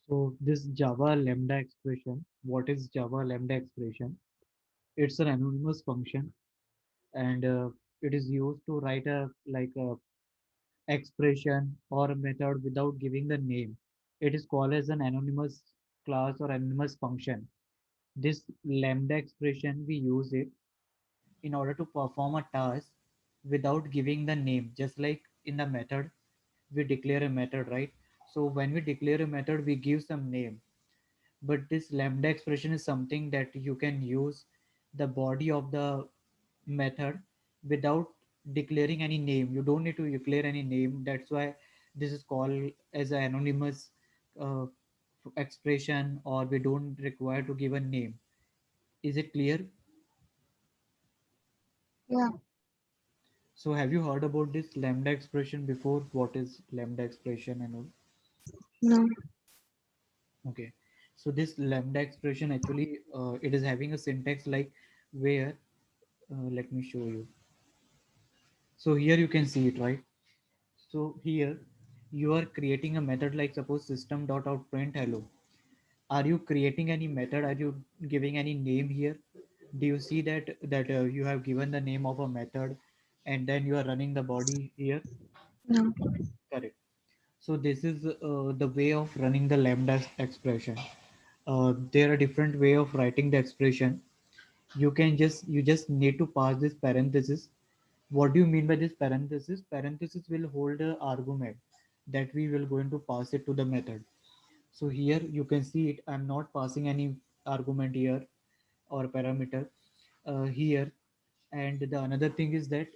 So this Java Lambda expression, what is Java Lambda expression? It's an anonymous function, and it is used to write a expression or a method without giving the name. It is called as an anonymous class or anonymous function. This Lambda expression, we use it in order to perform a task without giving the name. Just like in the method, we declare a method, right? So when we declare a method, we give some name. But this lambda expression is something that you can use the body of the method without declaring any name. You don't need to declare any name. That's why this is called as an anonymous uh, expression, or we don't require to give a name. Is it clear? Yeah. So have you heard about this lambda expression before? What is lambda expression and all? No. Okay. So this lambda expression actually it is having a syntax like where let me show you. So here you can see it, right? So here you are creating a method like suppose system dot out print hello. Are you creating any method? Are you giving any name here? Do you see that you have given the name of a method and then you are running the body here? No. Correct. So this is the way of running the lambda expression. There are different way of writing the expression. You just need to pass this parenthesis. What do you mean by this parenthesis? Parenthesis will hold a argument that we will going to pass it to the method. So here you can see it. I'm not passing any argument here or parameter here. And the another thing is that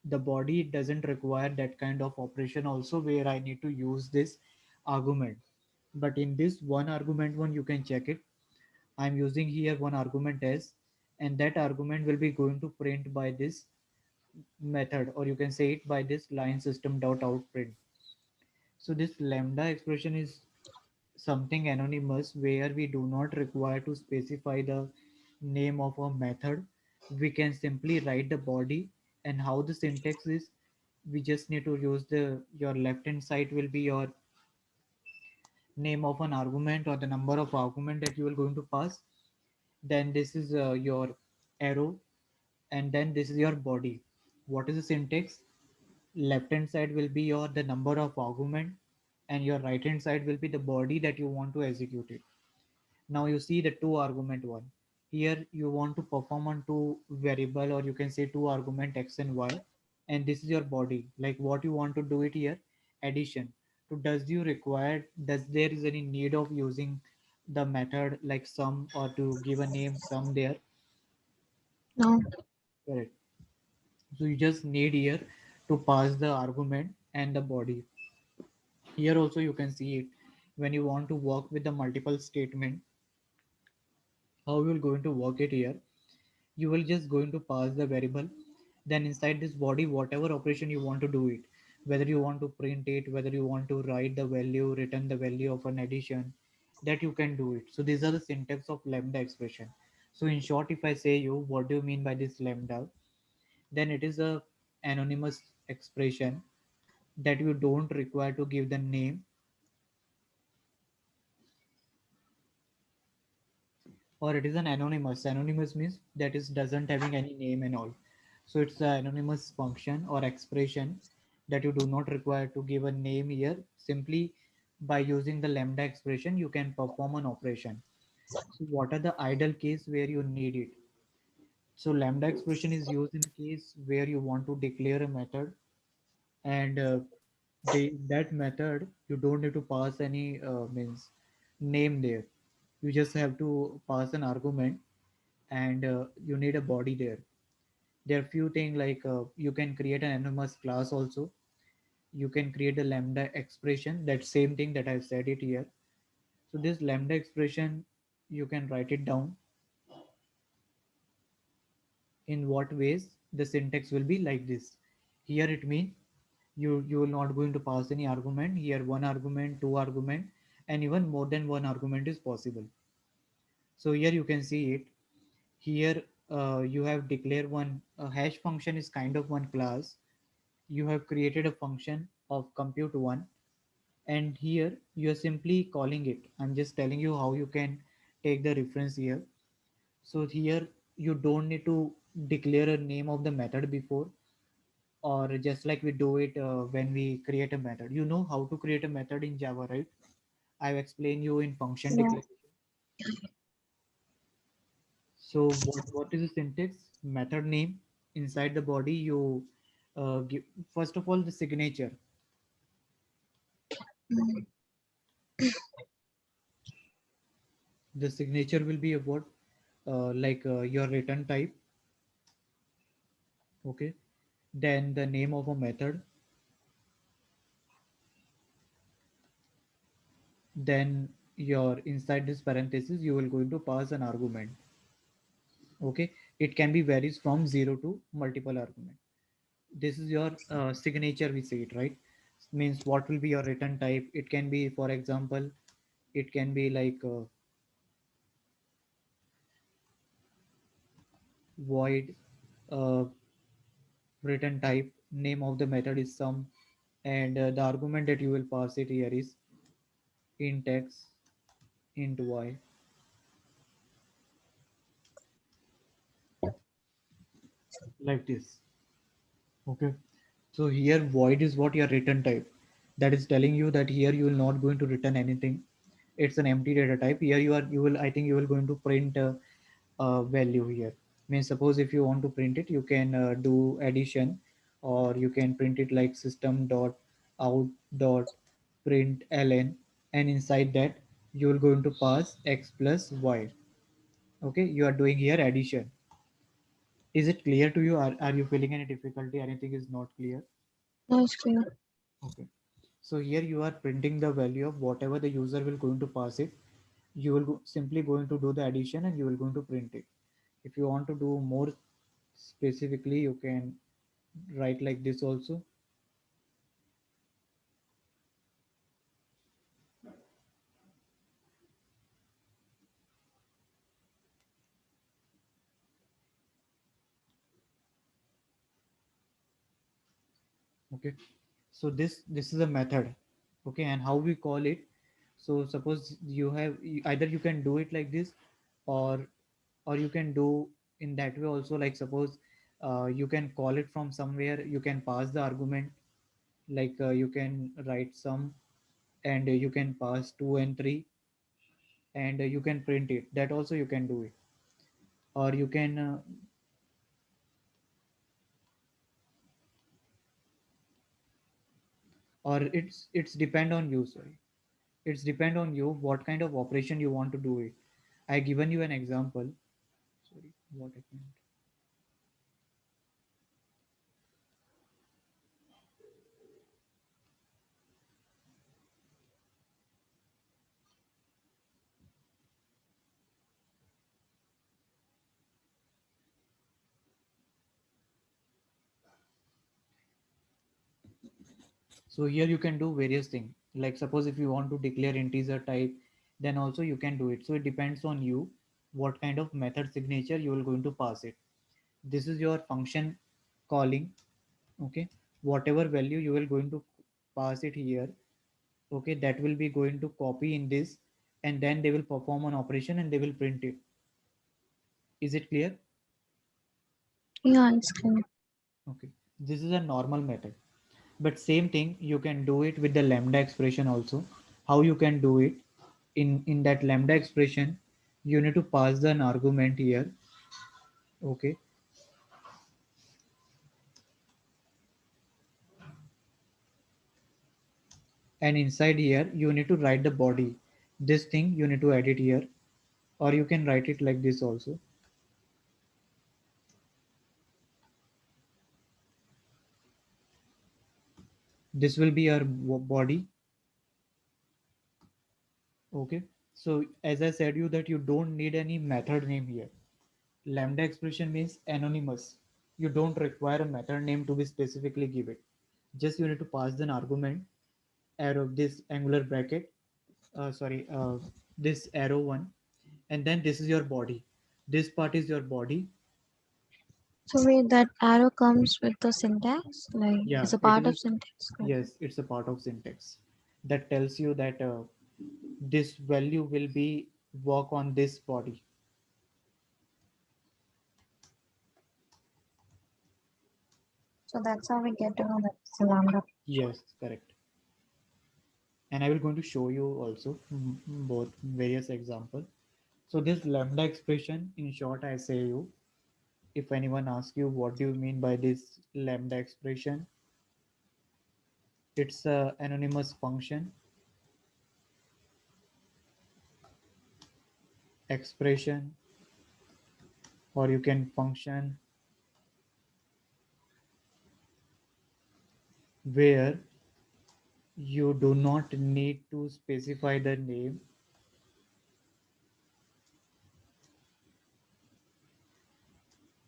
the body doesn't require that kind of operation also where I need to use this argument. But in this one argument one, you can check it. I'm using here one argument s, and that argument will be going to print by this method, or you can say it by this line system dot out print. So this lambda expression is something anonymous where we do not require to specify the name of a method. We can simply write the body, and how the syntax is, we just need to use the your left hand side will be your name of an argument or the number of argument that you are going to pass. Then this is your arrow, and then this is your body. What is the syntax? Left hand side will be your the number of argument, and your right hand side will be the body that you want to execute it. Now you see the two argument one. Here you want to perform on two variable, or you can say two argument x and y, and this is your body. Like what you want to do it here, addition. So does there is any need of using the method like sum or to give a name sum there? No. Correct. So you just need here to pass the argument and the body. Here also you can see it when you want to work with the multiple statement. How you will going to work it here? You will just going to pass the variable, then inside this body whatever operation you want to do it, whether you want to print it, whether you want to write the value, return the value of an addition, that you can do it. So these are the syntax of lambda expression. So in short, if I say you what do you mean by this lambda, then it is a anonymous expression that you don't require to give the name, or it is an anonymous. Anonymous means that is doesn't having any name and all. So it's an anonymous function or expression that you do not require to give a name here. Simply by using the lambda expression you can perform an operation. So what are the idle case where you need it? So lambda expression is used in case where you want to declare a method, and that method you don't need to pass any means name there. You just have to pass an argument, and you need a body there. There are few things like you can create an anonymous class also. You can create a lambda expression, that same thing that I've said it here. So this lambda expression, you can write it down in what ways. The syntax will be like this. Here it means you will not going to pass any argument here. One argument, two argument, and even more than one argument is possible. So here you can see it. Here you have declared one hash function is kind of one class. You have created a function of compute one, and here you are simply calling it. I'm just telling you how you can take the reference here. So here you don't need to declare a name of the method before, or just like we do it when we create a method. You know how to create a method in Java, right? I've explained you in function No. declaration. So what is the syntax? Method name, inside the body you give first of all the signature. Mm. The signature will be a what, your return type. Okay, then the name of a method, then your inside this parenthesis you will going to pass an argument. Okay, it can be varies from 0 to multiple argument. This is your signature, we say it, right? Means what will be your return type. It can be, for example, it can be void, uh, return type, name of the method is sum, and the argument that you will pass it here is int x, int y, like this. Okay, so here void is what your return type, that is telling you that here you will not going to return anything. It's an empty data type. Here you will, I think you will going to print value here. Means suppose if you want to print it, you can do addition, or you can print it like system dot out dot print ln, and inside that you will going to pass x plus y. Okay, you are doing here addition. Is it clear to you? Are you feeling any difficulty? Anything is not clear? No, it's clear. Okay, so here you are printing the value of whatever the user will going to pass it. You will simply going to do the addition and you will going to print it. If you want to do more specifically, you can write like this also. Okay, so this is a method. Okay, and how we call it. So suppose you have, either you can do it like this, or you can do in that way also. Like suppose you can call it from somewhere, you can pass the argument, you can write some, and you can pass 2 and 3, and you can print it. That also you can do it, or you can or it's depend on you. Sorry, it's depend on you what kind of operation you want to do it. I given you an example. Sorry, what I meant. So here you can do various things. Like suppose if you want to declare integer type, then also you can do it. So it depends on you what kind of method signature you will going to pass it. This is your function calling. Okay, whatever value you will going to pass it here. Okay, that will be going to copy in this, and then they will perform an operation and they will print it. Is it clear? Yeah, it's clear. Okay, this is a normal method. But same thing you can do it with the lambda expression also. How you can do it? In that lambda expression, you need to pass an argument here. Okay, and inside here you need to write the body. This thing you need to edit here, or you can write it like this also. This will be your body. Okay, so as I said you that you don't need any method name here. Lambda expression means anonymous. You don't require a method name to be specifically given. Just you need to pass an argument, arrow, this angular bracket, sorry, this arrow one, and then this is your body. This part is your body. So wait, that arrow comes with the syntax, like Yeah, it's a it part is. of syntax. Okay. Yes, it's a part of syntax. that tells you that this value will be work on this body. So that's how we get to know that it's a lambda. Yes, correct. And I will going to show you also both various example. So this lambda expression, in short, I say you, if anyone asks you what do you mean by this lambda expression, it's a anonymous function expression, or you can function where you do not need to specify the name,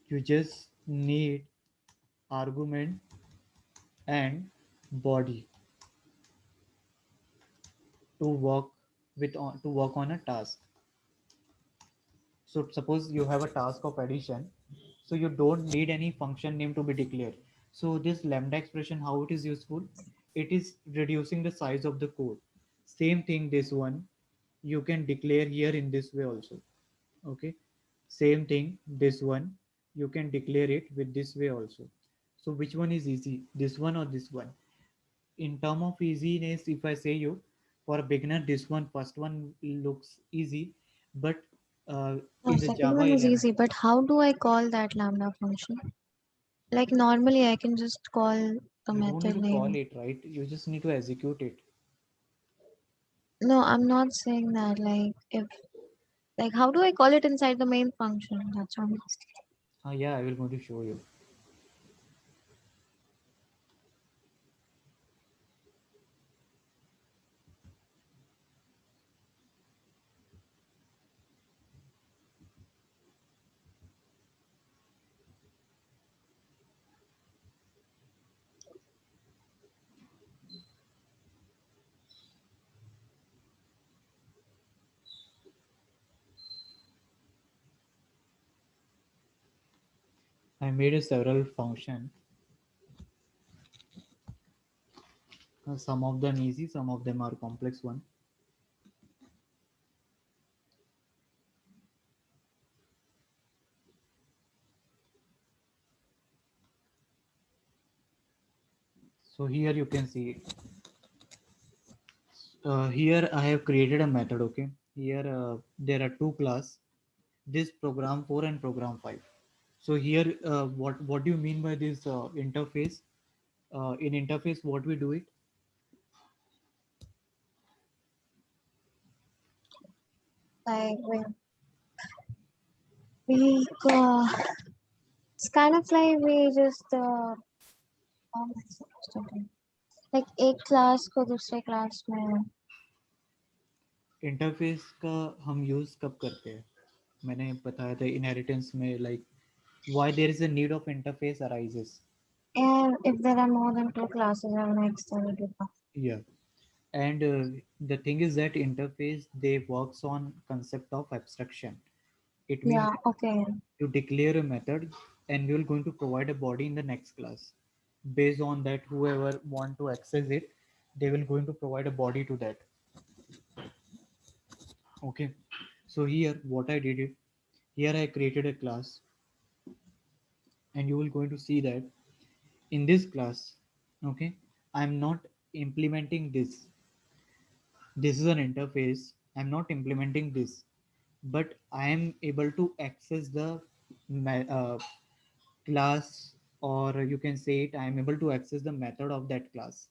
you just need argument and body to work to work on a task. So suppose you have a task of addition, so you don't need any function name to be declared. So this lambda expression, how it is useful? It is reducing the size of the code. Same thing, this one you can declare here in this way also. Okay, same thing, this one you can declare it with this way also. So which one is easy, this one or this one? In term of easiness, if I say you, for a beginner, this one first one looks easy, but The in the second Java one is 11, easy, but how do I call that lambda function? Like normally I can just call the you don't need method to call name. it, right? You just need to execute it. No, I'm not saying that. Like if like how do I call it inside the main function? That's what I'm asking. Yeah, I will going to show you. I made a several function. Some of them easy, some of them are complex one. So here you can see it. Here I have created a method. Okay, here there are two class, this program 4 and program 5. So here what do you mean by this interface? In interface, what we do it? Like we it's kind of like we just how am I supposed to do? Like एक class को दूसरे class में interface का हम use कब करते हैं? मैंने बताया था इनहेरिटेंस में, like why there is a need of interface arises. and if there are more than two classes I want to extend it with Yeah, and the thing is that interface they works on concept of abstraction. It means yeah, okay. you declare a method and you're going to provide a body in the next class. Based on that, whoever want to access it, they will going to provide a body to that. Okay, so here what I did it, here I created a class, and you will going to see that in this class, okay, I'm not implementing this is an interface, I'm not implementing this, but I am able to access the uh, class, or you can say it, I am able to access the method of that class.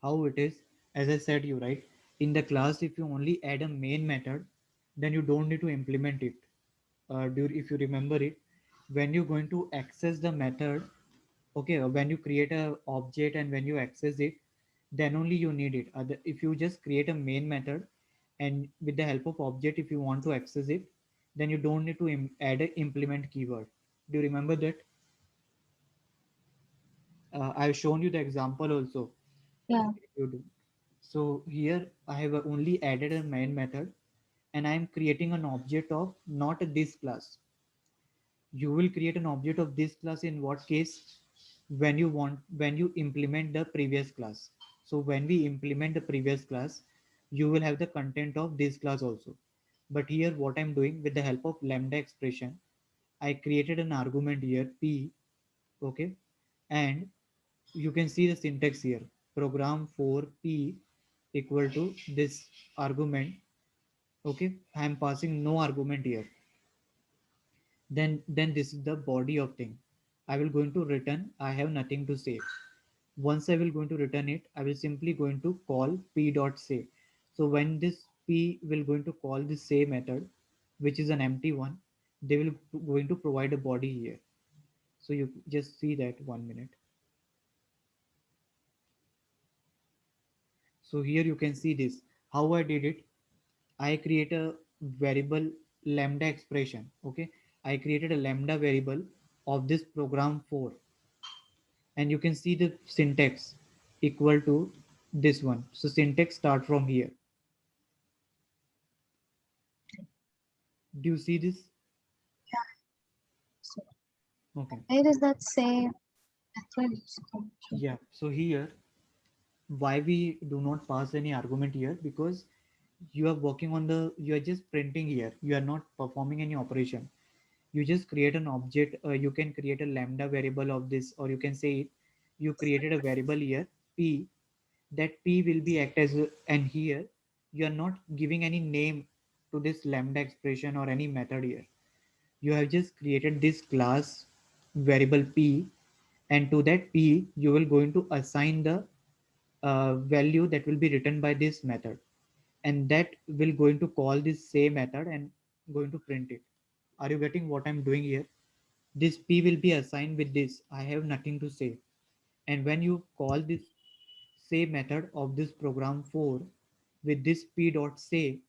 How it is? As I said you, right, in the class, if you only add a main method, then you don't need to implement it. If you remember it, when you're going to access the method, okay, when you create a object and when you access it, then only you need it. If you just create a main method and with the help of object, if you want to access it, then you don't need to add a implement keyword. Do you remember that? I've shown you the example also. Yeah. You do. So here I have only added a main method, and I am creating an object of not this class. You will create an object of this class in what case? When you implement the previous class. So when we implement the previous class, you will have the content of this class also. But here what I'm doing with the help of lambda expression, I created an argument here p, okay, and you can see the syntax here. Program for p equal to this argument, okay. I am passing no argument here. Then this is the body of thing. I will going to return I have nothing to say. Once I will going to return it, I will simply going to call p dot say. So when this p will going to call this say method, which is an empty one, they will going to provide a body here. So you just see that 1 minute. So here you can see this how I did it. I create a variable lambda expression, okay. I created a lambda variable of this program 4, and you can see the syntax equal to this one. So syntax start from here. Do you see this? So Okay. where is that say method? Yeah. So here, why we do not pass any argument here? Because you are working on the, you are just printing here. You are not performing any operation. You just create an object. You can create a lambda variable of this, or you can say you created a variable here, p. That p will be act as a, and here you are not giving any name to this lambda expression or any method here. You have just created this class variable p, and to that p you will going to assign the value that will be written by this method, and that will going to call this same method and going to print it. Are you getting what I'm doing here? This p will be assigned with this I have nothing to say, and when you call this say method of this program 4 with this p dot say,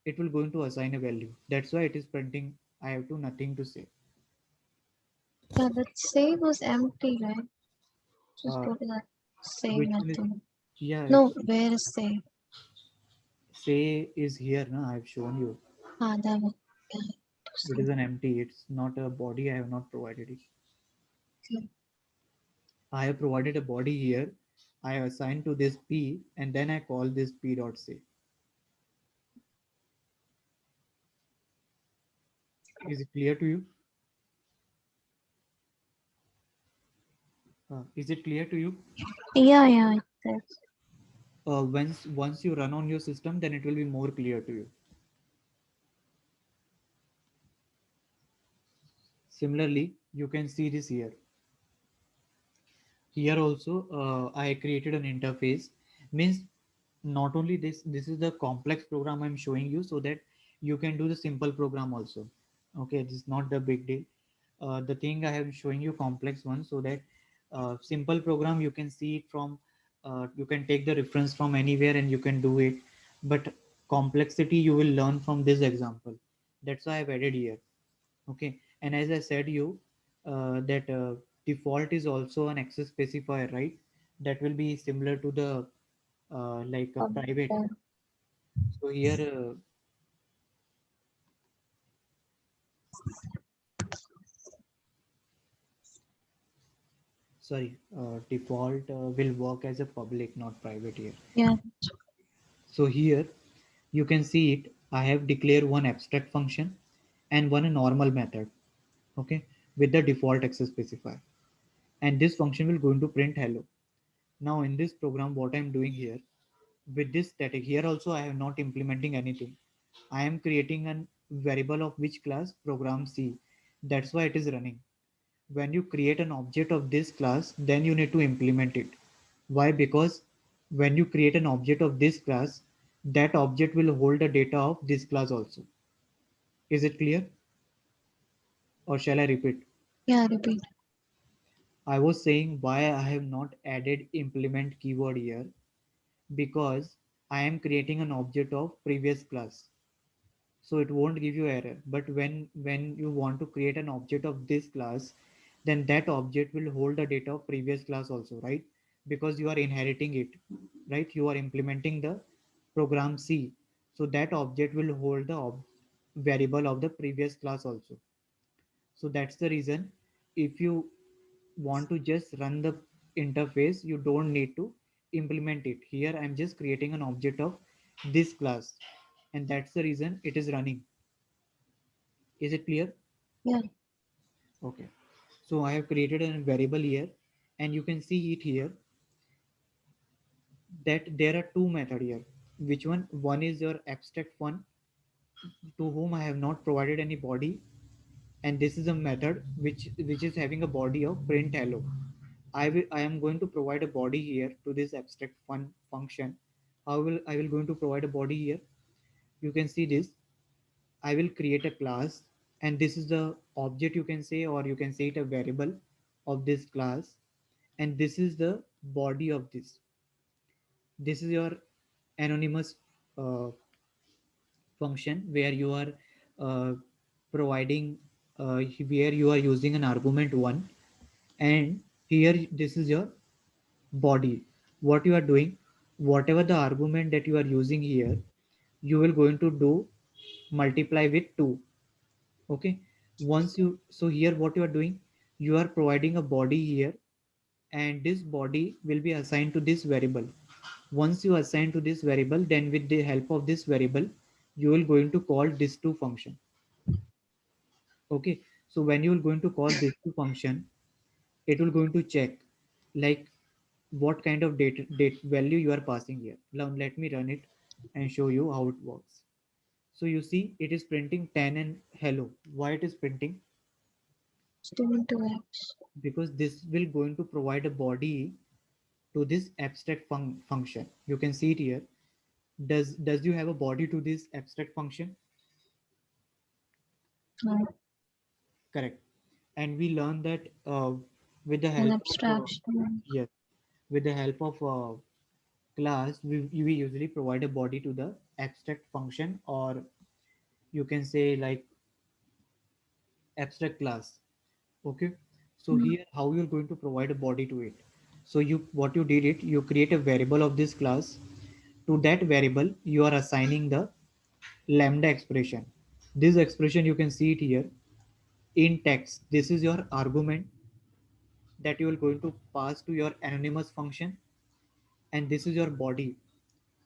it will going to assign a value. That's why it is printing I have to nothing to say. Yeah, that say was empty, right? Just uh, go to that say which one is, method. yeah, No, where is say? say is here now. I've shown you. Ah, that one. Yeah, to It say. is an empty. It's not a body. I have not provided it. Okay. I have provided a body here. I have assigned to this p, and then I call this p dot say. Is it clear to you? Is it clear to you? Yeah, it is. Once you run on your system, then it will be more clear to you. Similarly, you can see this here. Here also, I created an interface. Means not only this is the complex program I'm showing you, so that you can do the simple program also. Okay, this is not the big deal. The thing I am showing you complex one, so that simple program you can see it from, you can take the reference from anywhere and you can do it. But complexity you will learn from this example. That's why I've added here. Okay, and as I said you, that default is also an access specifier, right? That will be similar to the like a private. Okay. So here, sorry, default will work as a public, not private here. Yeah, So here you can see it. I have declared one abstract function and one a normal method, okay, with the default access specifier, and this function will going to print hello. Now in this program, what I'm doing here with this static, here also I am not implementing anything. I am creating a variable of which class, program C. That's why it is running. When you create an object of this class, then you need to implement it. Why? Because when you create an object of this class, that object will hold the data of this class also. Is it clear, or shall I repeat? yeah, repeat. I was saying why I have not added implement keyword here, because I am creating an object of previous class, so it won't give you error. But when you want to create an object of this class, then that object will hold the data of previous class also, right? Because you are inheriting it, right? You are implementing the program C, so that object will hold the variable of the previous class also. So that's the reason, if you want to just run the interface, you don't need to implement it. Here I'm just creating an object of this class, and that's the reason it is running. Is it clear? Yeah. Okay. So I have created a variable here, and you can see it here that there are two method here. Which one? One is your abstract one, to whom I have not provided any body, and this is a method which is having a body of print hello. I am going to provide a body here to this abstract fun function. I will going to provide a body here. You can see this. I will create a class, and this is the object, you can say, or you can say it a variable of this class, and this is the body of this. This is your anonymous uh, function where you are uh, providing where you are using an argument one, and here this is your body. What you are doing, whatever the argument that you are using here, you will going to do multiply with 2. Okay. Once you, so here what you are doing, you are providing a body here, and this body will be assigned to this variable. Once you assign to this variable, then with the help of this variable, you will going to call this two function. Okay. So when you are going to call this two function, it will going to check like what kind of date value you are passing here. Now let me run it and show you how it works. So you see it is printing 10 and hello. Why it is printing? Student to X. Because this will going to provide a body to this abstract function. You can see it here. Does you have a body to this abstract function? No, Correct. And we learn that with the an help of abstraction. yes, with the help of class, we usually provide a body to the abstract function, or you can say like abstract class. Okay. So Mm. here how you're going to provide a body to it. So you, what you did it, you create a variable of this class. To that variable you are assigning the lambda expression. This expression you can see it here in text. This is your argument that you are going to pass to your anonymous function, and this is your body.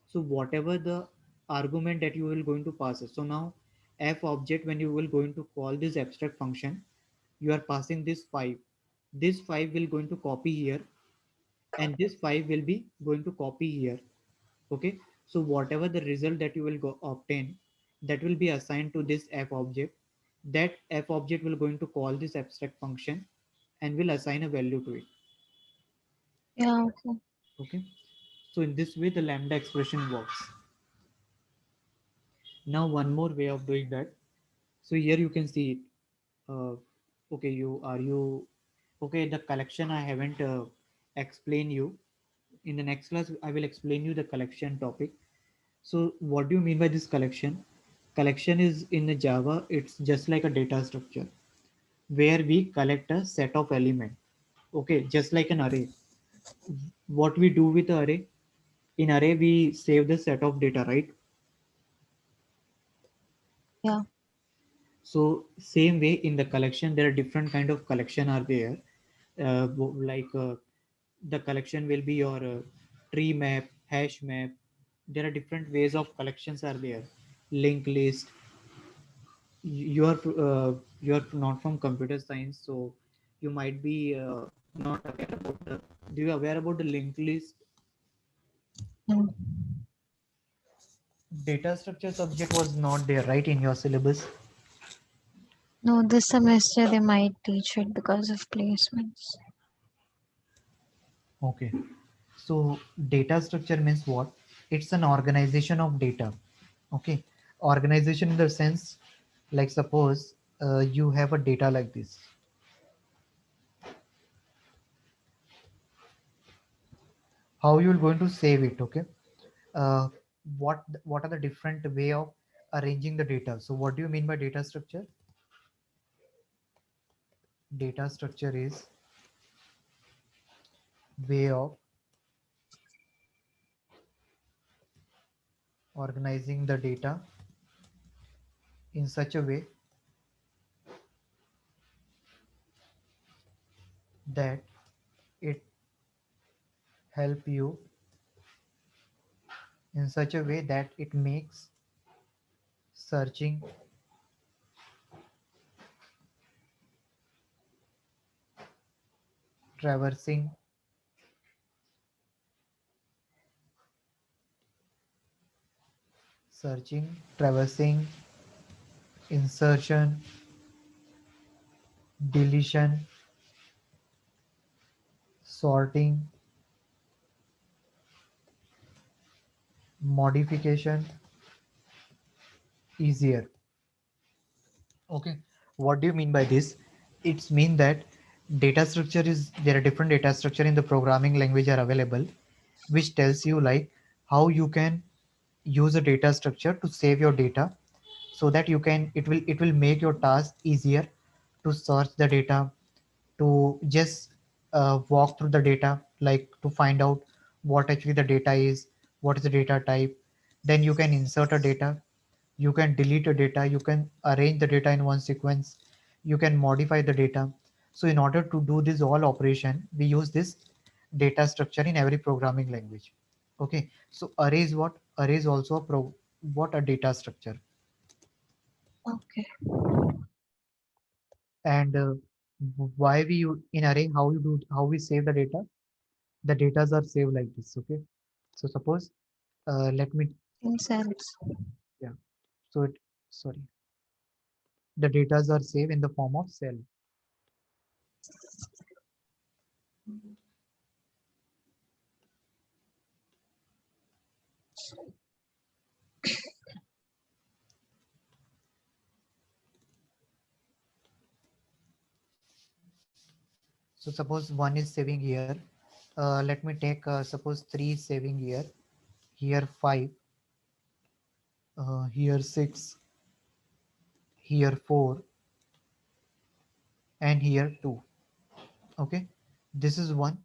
So whatever the argument that you will going to pass it. So now f object, when you will going to call this abstract function, you are passing this 5. This 5 will going to copy here, and this 5 will be going to copy here. Okay. So whatever the result that you will go obtain, that will be assigned to this f object. That f object will going to call this abstract function and will assign a value to it. Yeah, okay. Okay. So in this way the lambda expression works. Now one more way of doing that. So here you can see it. Okay, you okay? The collection I haven't explained you. In the next class, I will explain you the collection topic. So what do you mean by this collection? Collection is in the Java. It's just like a data structure where we collect a set of element. Okay, just like an array. What we do with the array? In array, we save the set of data, right? Yeah. So same way in the collection, there are different kind of collection are there. Like the collection will be your tree map, hash map. There are different ways of collections are there. Linked list. You are not from computer science, so you might be not aware about the. Do you aware about the linked list? Mm. Data structure subject was not there, right, in your syllabus? No, this semester they might teach it because of placements. Okay. So data structure means what? It's an organization of data. Okay. Organization in the sense, like suppose you have a data like this. How you are going to save it? Okay. Uh, what are the different way of arranging the data? So what do you mean by data structure? Data structure is way of organizing the data in such a way that it help you in such a way that it makes searching, traversing, traversing, insertion, deletion, sorting, modification easier. Okay, what do you mean by this? It's mean that data structure is there are different data structure in the programming language are available, which tells you like how you can use a data structure to save your data, so that you can it will make your task easier to search the data, to just walk through the data, like to find out what actually the data is, what is the data type. Then you can insert a data, you can delete a data, you can arrange the data in one sequence, you can modify the data. So in order to do this all operation, we use this data structure in every programming language. Okay, so array is what? Array is also what a data structure. Okay. And why we use in array, how we save the data? The datas are saved like this. Okay, so suppose let me, In cells. yeah, so it, sorry, the datas are saved in the form of cell. So suppose one is saving here, let me take suppose 3 is saving here, here 5, here 6, here 4, and here 2. Okay, this is one,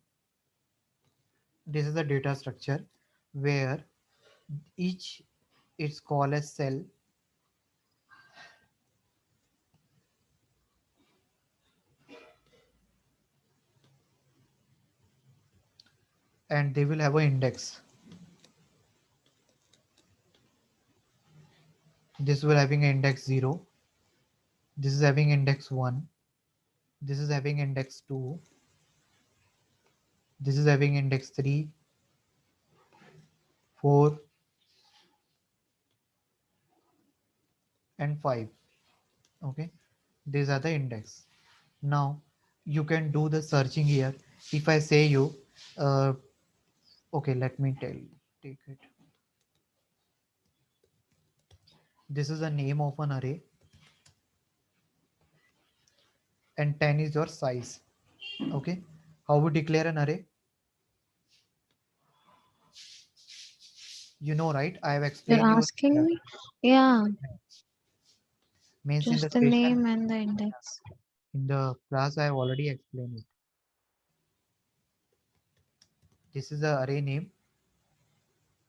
this is the data structure where each is called as cell, and they will have an index. This will having an index 0, this is having index 1, this is having index 2, this is having index 3, 4, and 5. Okay, these are the index. Now you can do the searching here. If I say you, uh, okay, let me take it. This is the name of an array, and 10 is your size. Okay, how we declare an array? You know, right? I have You're explained you in asking class. me? Yeah, Means in the just the session, name and the index. in the class, I have already explained it. This is the array name,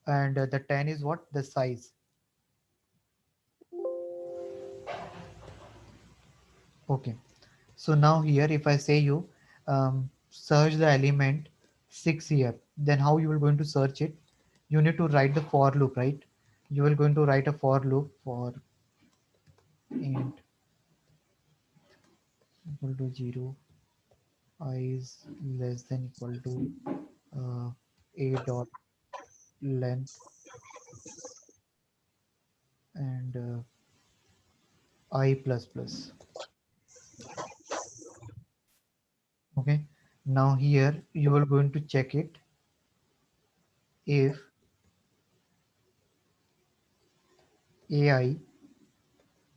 and the 10 is what? The size. Okay. So now here, if I say you search the element 6 here, then how you will going to search it? You need to write the for loop, right? You will going to write a for loop for int equal to 0, I is less than equal to uh, a dot length, and I plus plus. Okay. Now here you are going to check it if ai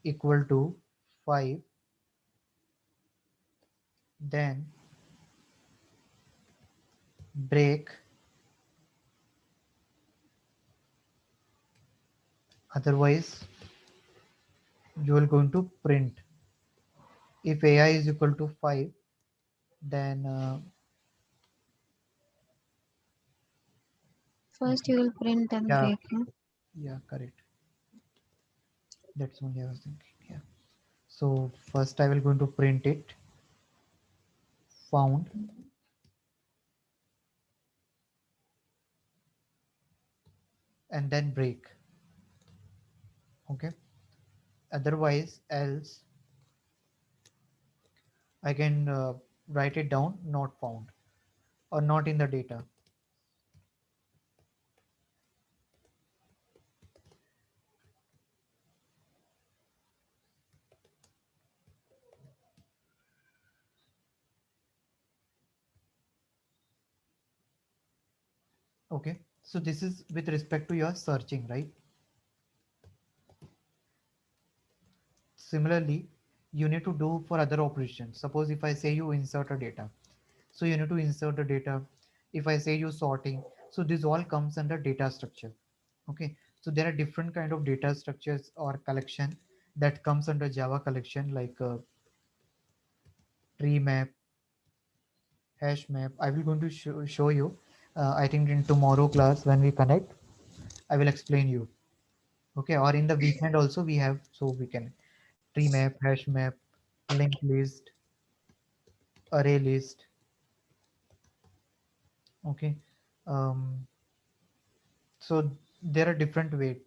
equal to 5, then break, otherwise you are going to print. If ai is equal to 5, then First, you will print and yeah, break. No? yeah, correct. That's only I was thinking. Yeah. So first I will going to print it, found, and then break. Okay, otherwise else I can write it down not found or not in the data. Okay, so this is with respect to your searching, right? Similarly, you need to do for other operations. Suppose if I say you insert a data, so you need to insert the data. If I say you sorting, so this all comes under data structure. Okay, so there are different kind of data structures or collection that comes under Java collection, like tree map, hash map. I will going to show you. I think in tomorrow class when we connect, I will explain you. Okay, or in the weekend also we have, so we can tree map, hash map, linked list, array list. Okay, um, so there are different way.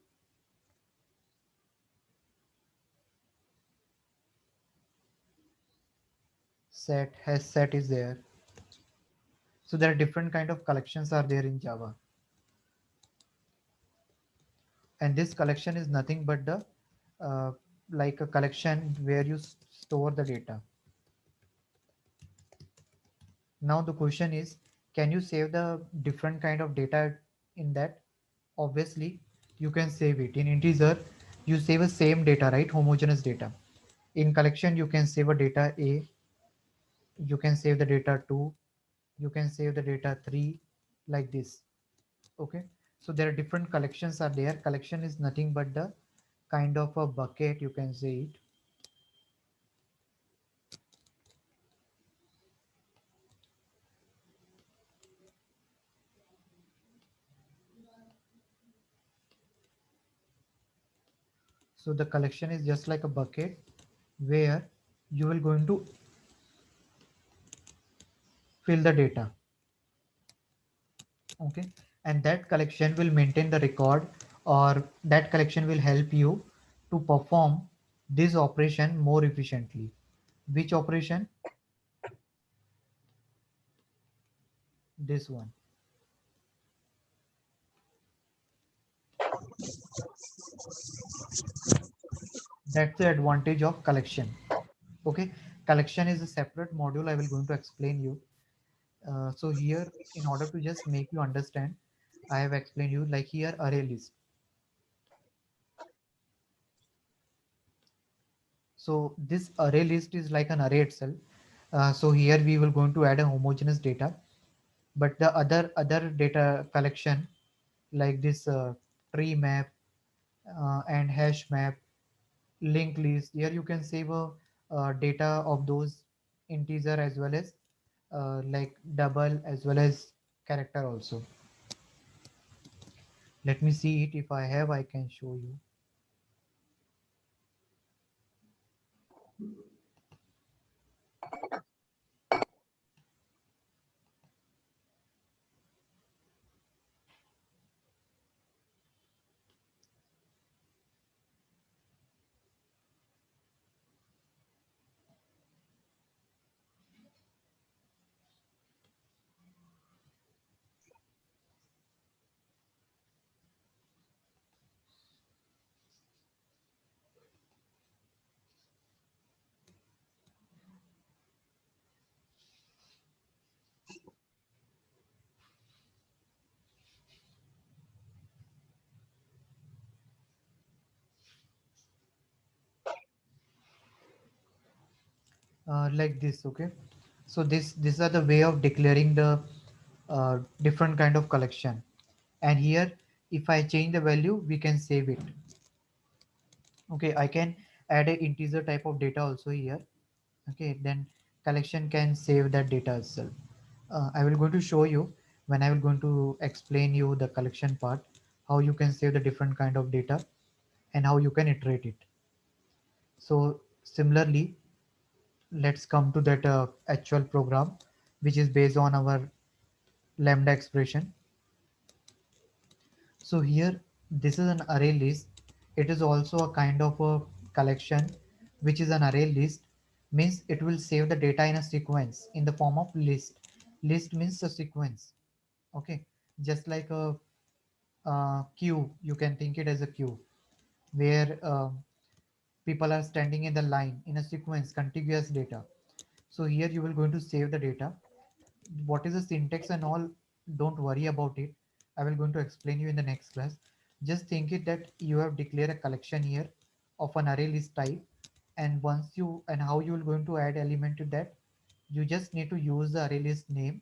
Set has set is there. So there are different kind of collections are there in Java, and this collection is nothing but the uh, like a collection where you store the data. Now the question is, can you save the different kind of data in that? Obviously, you can save it in integer. You save a same data, right? Homogeneous data. In collection, you can save a data A. You can save the data 2. You can save the data 3, like this. Okay, so there are different collections are there. Collection is nothing but the kind of a bucket, you can say it. So the collection is just like a bucket where you will going to fill the data. Okay, and that collection will maintain the record, or that collection will help you to perform this operation more efficiently. Which operation? This one. That's the advantage of collection. Okay, collection is a separate module I will going to explain you. So here, in order to just make you understand, I have explained you like here array list. So this array list is like an array itself. So here we will going to add a homogeneous data, but the other data collection like this tree map and hash map, linked list. Here you can save a data of those integer as well as like double as well as character also. Let me see it. If I have, I can show you. Like this. Okay, so this these are the way of declaring the different kind of collection. And here, if I change the value, we can save it. Okay, I can add a integer type of data also here. Okay, then collection can save that data itself. I will going to show you when I will going to explain you the collection part, how you can save the different kind of data and how you can iterate it. So similarly, let's come to that actual program which is based on our lambda expression. So here this is an array list. It is also a kind of a collection, which is an array list. Means it will save the data in a sequence in the form of list. List means a sequence. Okay, just like a queue, you can think it as a queue where people are standing in the line in a sequence, contiguous data. So here you will going to save the data. What is the syntax and all, don't worry about it. I will going to explain you in the next class. Just think it that you have declared a collection here of an array list type, and once you and how you will going to add element to that, you just need to use the array list name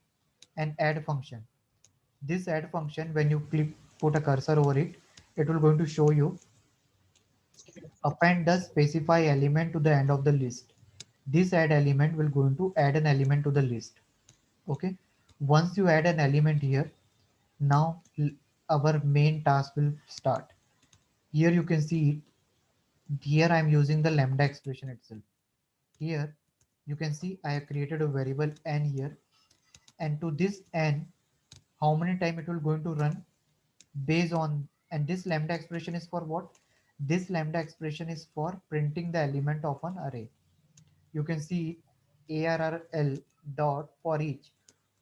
and add function. This add function, when you click put a cursor over it, it will going to show you append does specify element to the end of the list. This add element will going to add an element to the list. Okay, once you add an element here, now our main task will start. Here you can see it. Here I am using the lambda expression itself. Here you can see I have created a variable n here, and to this n, how many time it will going to run based on, and this lambda expression is for what? This lambda expression is for printing the element of an array. You can see arrl dot for each.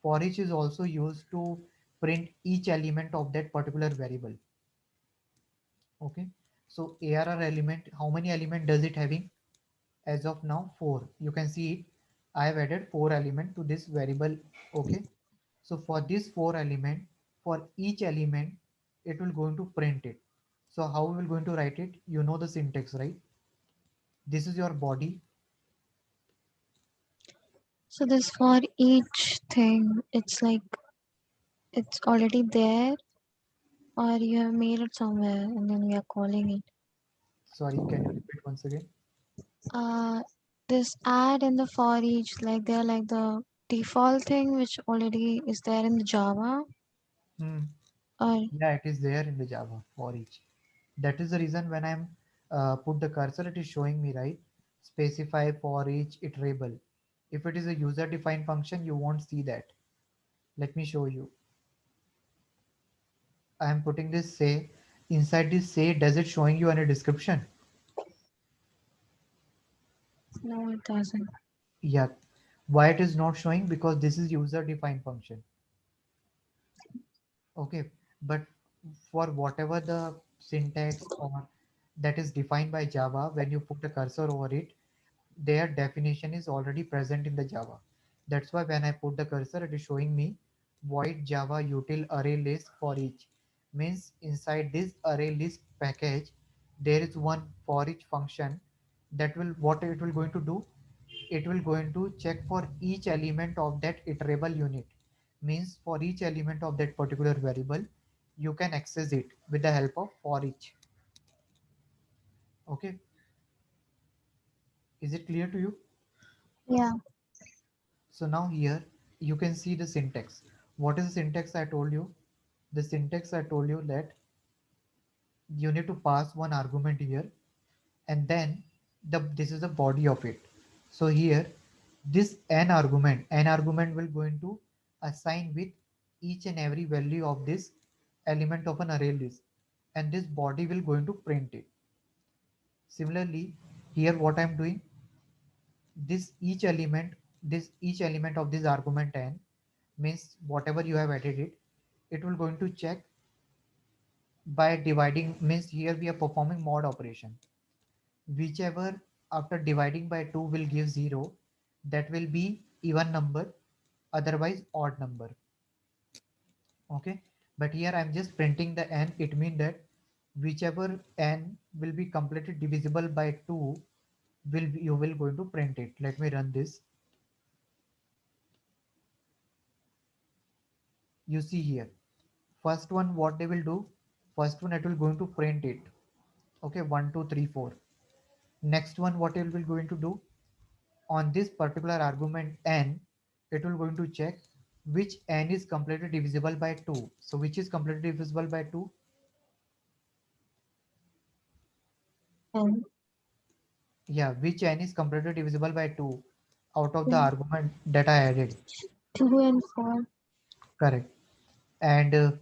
For each is also used to print each element of that particular variable. Okay, so arr element, how many element does it having? As of now, 4. You can see it, I have added 4 element to this variable. Okay, so for this 4 element, for each element, it will going to print it. So how we will going to write it? You know the syntax, right? This is your body. So this for each thing, it's like it's already there, or you have made it somewhere and then we are calling it. Sorry, can you repeat once again? Uh, this add in the for each, like they're like the default thing which already is there in the Java, Hmm. or Yeah, it is there in the Java for each. That is the reason when I'm put the cursor, it is showing me, right? Specify for each iterable. If it is a user defined function, you won't see that. Let me show you. I am putting this say. Inside this say, does it showing you any description? no, it doesn't. Yeah. Why it is not showing? Because this is user defined function. Okay, but for whatever the syntax or that is defined by Java, when you put a cursor over it, their definition is already present in the Java. That's why when I put the cursor, it is showing me void Java util array list for each. Means inside this array list package, there is one for each function that will, what it will going to do? It will going to check for each element of that iterable unit. Means for each element of that particular variable, you can access it with the help of for each. Okay, is it clear to you? Yeah. So now here you can see the syntax. What is the syntax I told you? The syntax I told you that you need to pass one argument here, and then this is the body of it. So here this n argument will going to assign with each and every value of this element of an array list, and this body will going to print it. Similarly, here what I'm doing, this each element of this argument n, means whatever you have added it, it will going to check by dividing. Means here we are performing mod operation. Whichever after dividing by 2 will give 0, that will be even number, otherwise odd number. Okay, but here I'm just printing the n. It means that whichever n will be completely divisible by 2 you will going to print it. Let me run this. You see here, first one what they will do, first one it will going to print it. Okay, 1 2 3 4. Next one what it will going to do, on this particular argument n, it will going to check which n is completely divisible by 2. So which is completely divisible by 2? And Yeah, which n is completely divisible by 2 out of the mm, argument that I added? 2 and 4. Correct. And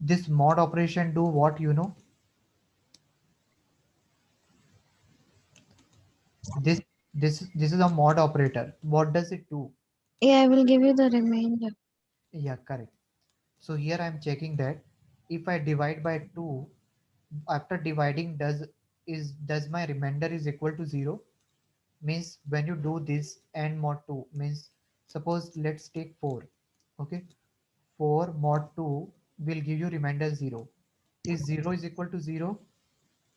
this mod operation do what, you know? This this is a mod operator. What does it do? Yeah, I will give you the remainder. Yeah, correct. So here I am checking that if I divide by 2, after dividing does my remainder is equal to 0? Means when you do this and mod 2, means suppose let's take 4. Okay, 4 mod 2 will give you remainder 0. Is 0 is equal to 0?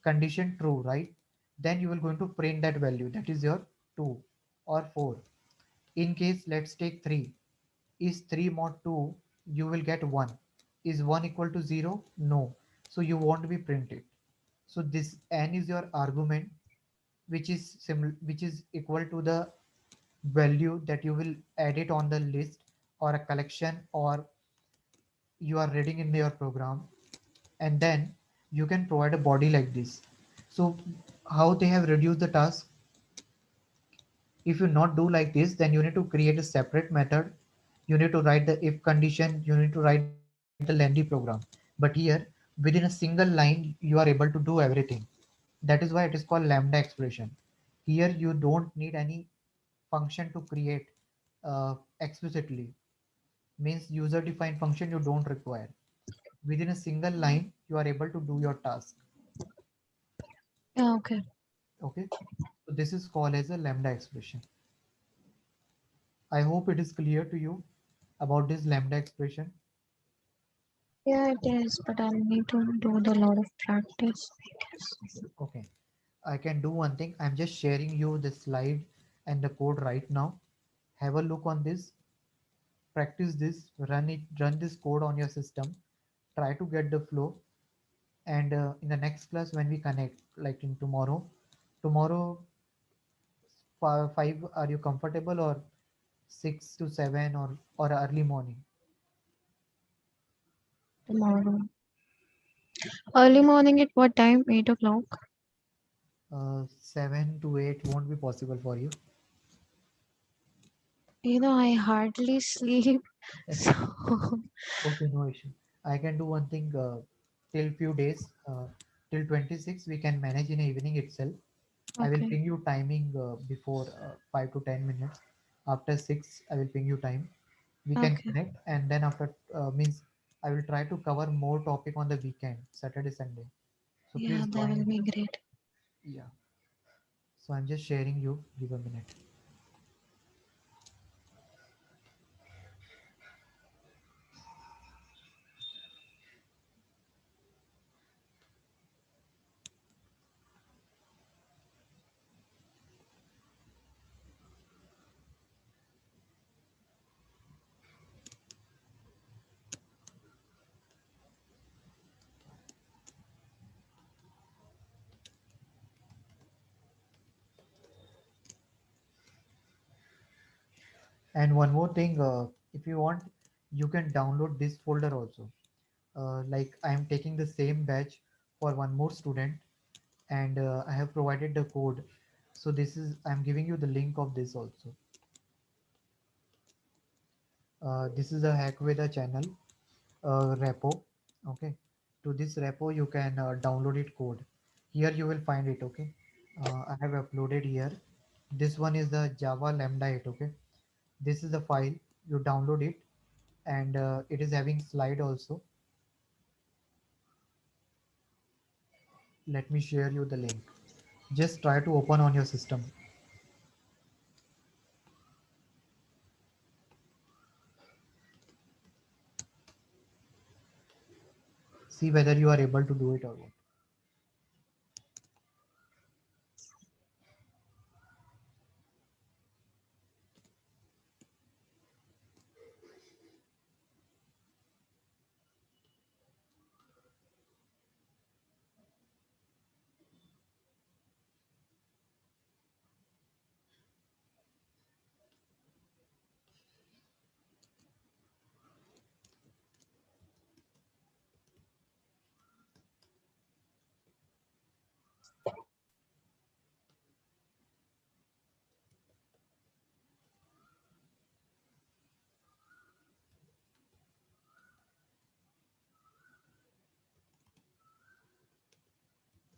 Condition true, right? Then you will going to print that value, that is your 2 or 4. In case let's take 3, is 3 mod 2, you will get 1. Is 1 equal to 0? No. So you won't be printed. So this n is your argument, which is equal to the value that you will add it on the list or a collection, or you are reading in your program, and then you can provide a body like this. So how they have reduced the task? If you not do like this, then you need to create a separate method. You need to write the if condition, you need to write the lengthy program. But here, within a single line, you are able to do everything. That is why it is called lambda expression. Here you don't need any function to create explicitly. Means user defined function you don't require. Within a single line, you are able to do your task. Yeah, okay. Okay, so this is called as a lambda expression. I hope it is clear to you about this lambda expression. Yeah, it is, but I'll need to do the lot of practice, I guess. Okay, I can do one thing. I'm just sharing you the slide and the code right now. Have a look on this, practice this, run this code on your system, try to get the flow. And in the next class when we connect, like in tomorrow 5, are you comfortable, or 6 to 7, or early morning? Tomorrow. Early morning at what time? 8 o'clock? 7 to 8 won't be possible for you. You know, I hardly sleep. So, Okay, no issue. I can do one thing, till few days, till 26 we can manage in the evening itself. I will okay, ping you timing before 5 to 10 minutes. After 6, I will ping you time. We can okay. connect, and then after means I will try to cover more topic on the weekend, Saturday, Sunday. So Yeah, please that join will me. be great. Yeah. So I'm just sharing you. Give a minute. And one more thing, if you want, you can download this folder also. Like I am taking the same batch for one more student, and I have provided the code. So this is I'm giving you the link of this also. This is a hack with a channel repo. Okay, to this repo you can download it code. Here you will find it. Okay, I have uploaded here. This one is the Java Lambda 8. Okay, this is the file. You download it, and it is having slide also. Let me share you the link. Just try to open on your system. See whether you are able to do it or not.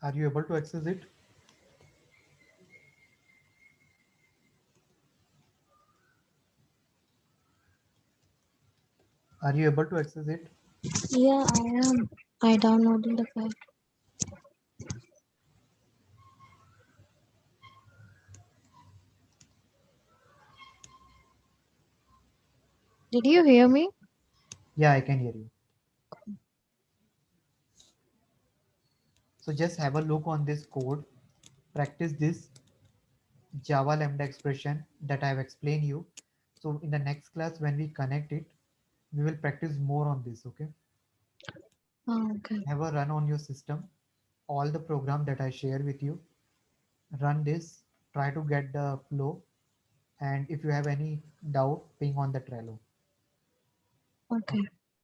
Are you able to access it? Are you able to access it? Yeah, I am. I downloaded the file. Did you hear me? Yeah, I can hear you. So just have a look on this code, practice this Java Lambda expression that I have explained you. So in the next class when we connect it, we will practice more on this, okay? Oh, okay. Have a run on your system, all the program that I share with you. Run this, try to get the flow, and if you have any doubt, ping on the Trello. Okay.